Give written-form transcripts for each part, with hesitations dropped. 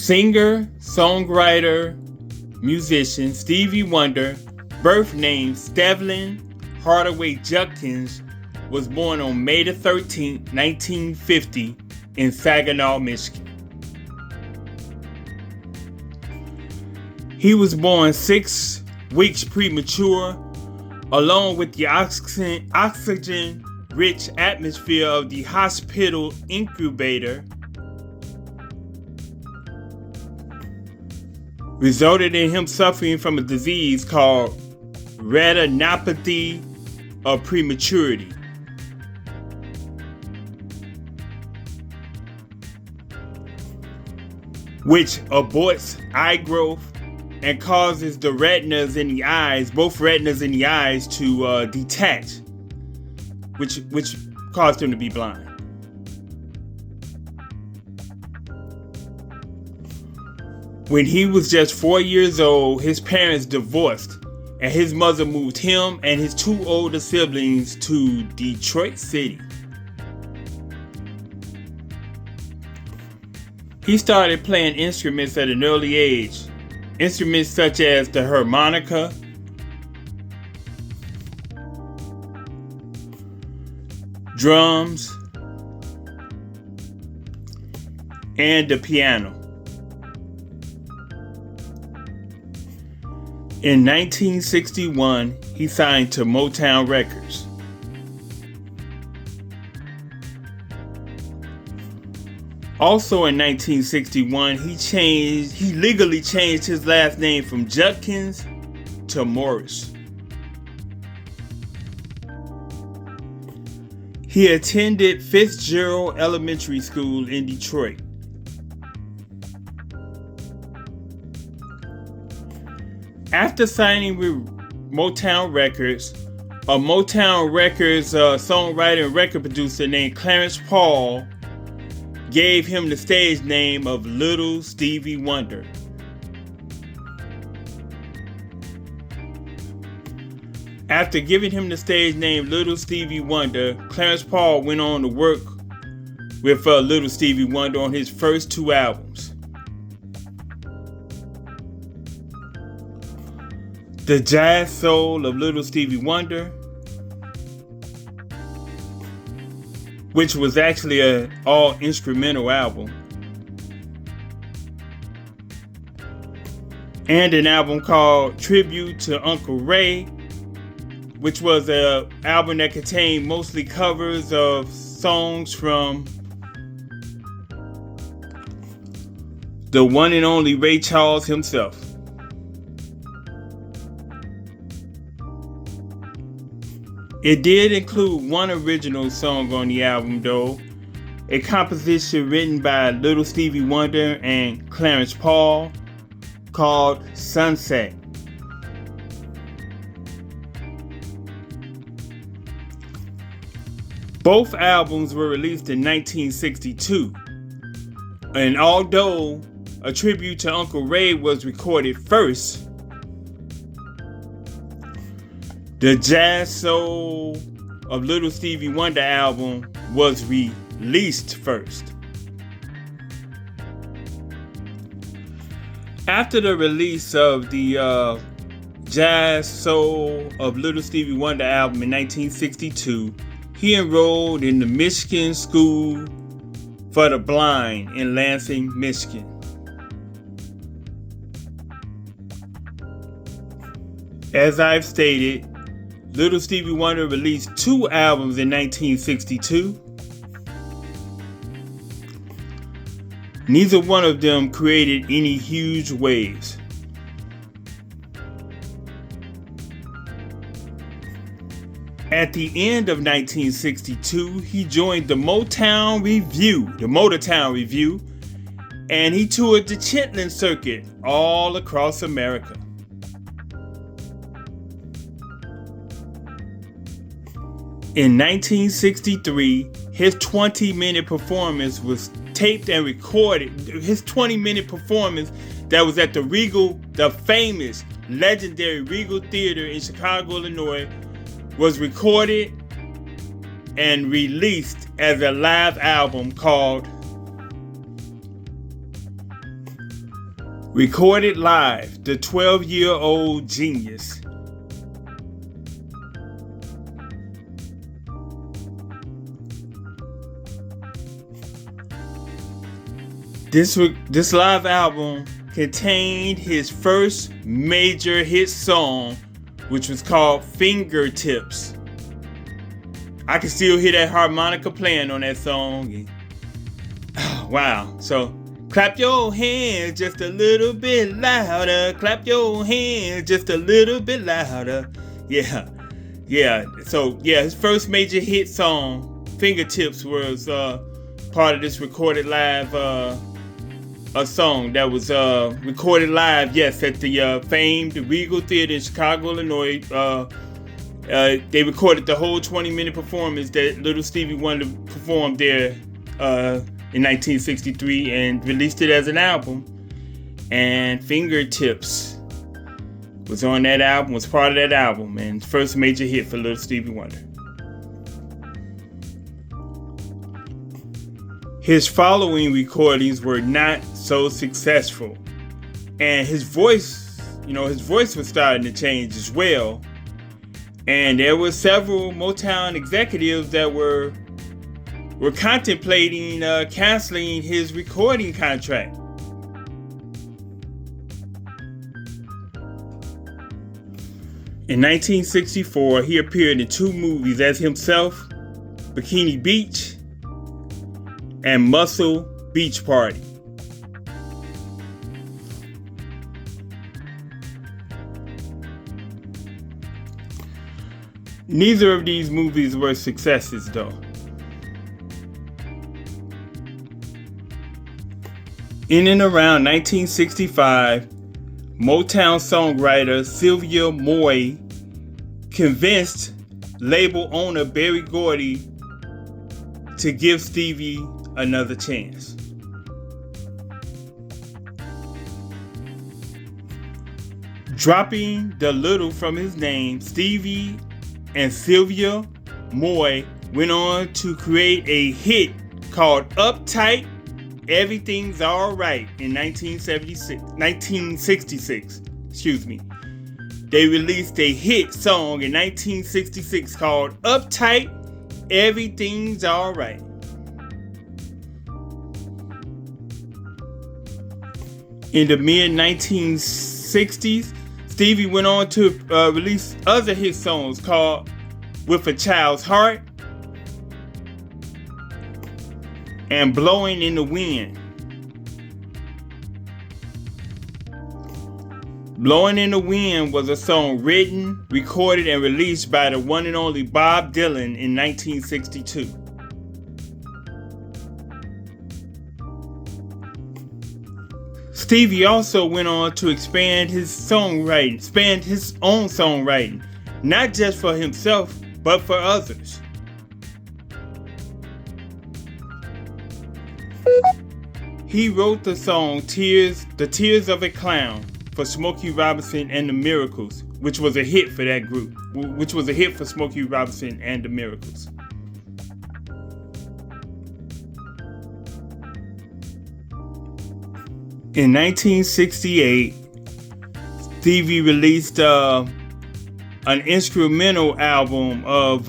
Singer, songwriter, musician Stevie Wonder, birth name Stevlin Hardaway Judkins, was born on May 13, 1950 in Saginaw, Michigan. He was born 6 weeks premature, along with the oxygen-rich atmosphere of the hospital incubator, resulted in him suffering from a disease called retinopathy of prematurity. Which aborts eye growth and causes the retinas in the eyes, both retinas in the eyes, to detach, which caused him to be blind. When he was just 4 years old, his parents divorced, and his mother moved him and his 2 older siblings to Detroit City. He started playing instruments at an early age, instruments such as the harmonica, drums, and the piano. In 1961, he signed to Motown Records. Also in 1961, he legally changed his last name from Judkins to Morris. He attended Fitzgerald Elementary School in Detroit. After signing with Motown Records, a Motown Records songwriter and record producer named Clarence Paul gave him the stage name of Little Stevie Wonder. After giving him the stage name Little Stevie Wonder, Clarence Paul went on to work with Little Stevie Wonder on his first 2 albums. The Jazz Soul of Little Stevie Wonder, which was actually an all-instrumental album, and an album called Tribute to Uncle Ray, which was an album that contained mostly covers of songs from the one and only Ray Charles himself. It did include one original song on the album though, a composition written by Little Stevie Wonder and Clarence Paul called Sunset. Both albums were released in 1962, and although A Tribute to Uncle Ray was recorded first, the Jazz Soul of Little Stevie Wonder album was released first. After the release of the Jazz Soul of Little Stevie Wonder album in 1962, he enrolled in the Michigan School for the Blind in Lansing, Michigan. As I've stated, Little Stevie Wonder released 2 albums in 1962. Neither one of them created any huge waves. At the end of 1962, he joined the Motown Review, and he toured the Chitlin circuit all across America. In 1963, his 20-minute performance was taped and recorded. His 20-minute performance that was at the famous, legendary Regal Theater in Chicago, Illinois, was recorded and released as a live album called Recorded live, the 12-year-old genius. This live album contained his first major hit song, which was called Fingertips. I can still hear that harmonica playing on that song. Oh, wow. So, clap your hands just a little bit louder. Clap your hands just a little bit louder. Yeah. So, his first major hit song, Fingertips, was part of this recorded live a song that was recorded live, yes, at the famed Regal Theater in Chicago, Illinois. They recorded the whole 20-minute performance that little Stevie Wonder performed there in 1963 and released it as an album. And Fingertips was on that album, was part of that album, and first major hit for little Stevie Wonder. His following recordings were not so successful, and his voice was starting to change as well. And there were several Motown executives that were contemplating canceling his recording contract. In 1964, he appeared in 2 movies as himself, Bikini Beach and Muscle Beach Party. Neither of these movies were successes, though. In and around 1965, Motown songwriter Sylvia Moy convinced label owner Berry Gordy to give Stevie another chance. Dropping the little from his name, Stevie and Sylvia Moy went on to create a hit called Uptight, Everything's Alright in 1966. They released a hit song in 1966 called Uptight, Everything's Alright. In the mid-1960s, Stevie went on to release other hit songs called With a Child's Heart and Blowing in the Wind. Blowing in the Wind was a song written, recorded, and released by the one and only Bob Dylan in 1962. Stevie also went on to expand his own songwriting, not just for himself, but for others. He wrote the song The Tears of a Clown for Smokey Robinson and the Miracles, which was a hit for that group, which was a hit for Smokey Robinson and the Miracles. In 1968, Stevie released an instrumental album of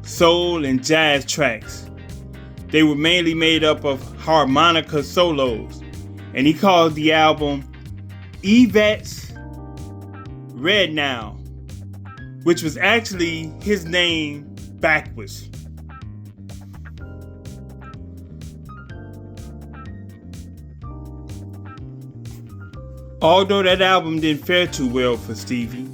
soul and jazz tracks. They were mainly made up of harmonica solos, and he called the album Yvette's Red Now, which was actually his name backwards. Although that album didn't fare too well for Stevie,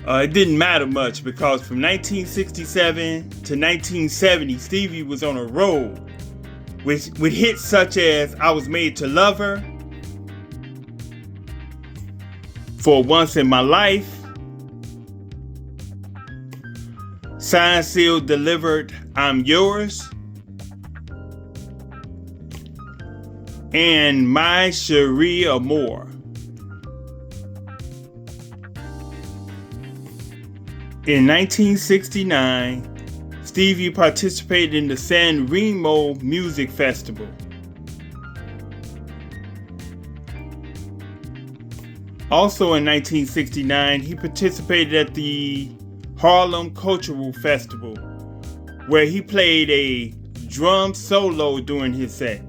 it didn't matter much because from 1967 to 1970, Stevie was on a roll with hits such as I Was Made to Love Her, For Once in My Life, Signed, Sealed, Delivered, I'm Yours, and My Cherie Amour. In 1969, Stevie participated in the San Remo Music Festival. Also in 1969, he participated at the Harlem Cultural Festival, where he played a drum solo during his set.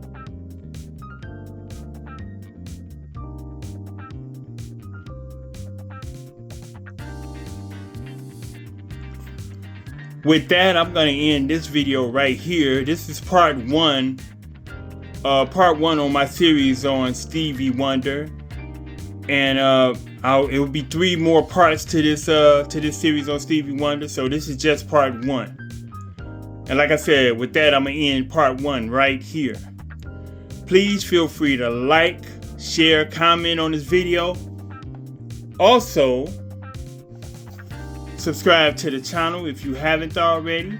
With that, I'm going to end this video right here. This is part one on my series on Stevie Wonder, and it will be 3 more parts to this series on Stevie Wonder. So this is just part 1. And like I said, with that, I'm gonna end part 1 right here. Please feel free to like, share, comment on this video. Also, subscribe to the channel if you haven't already.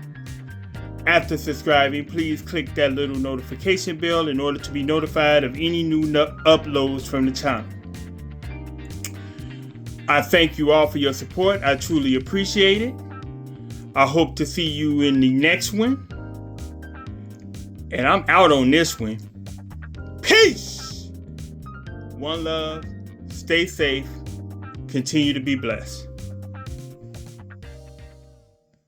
After subscribing, please click that little notification bell in order to be notified of any new uploads from the channel. I thank you all for your support. I truly appreciate it. I hope to see you in the next one. And I'm out on this one. Peace! One love. Stay safe. Continue to be blessed.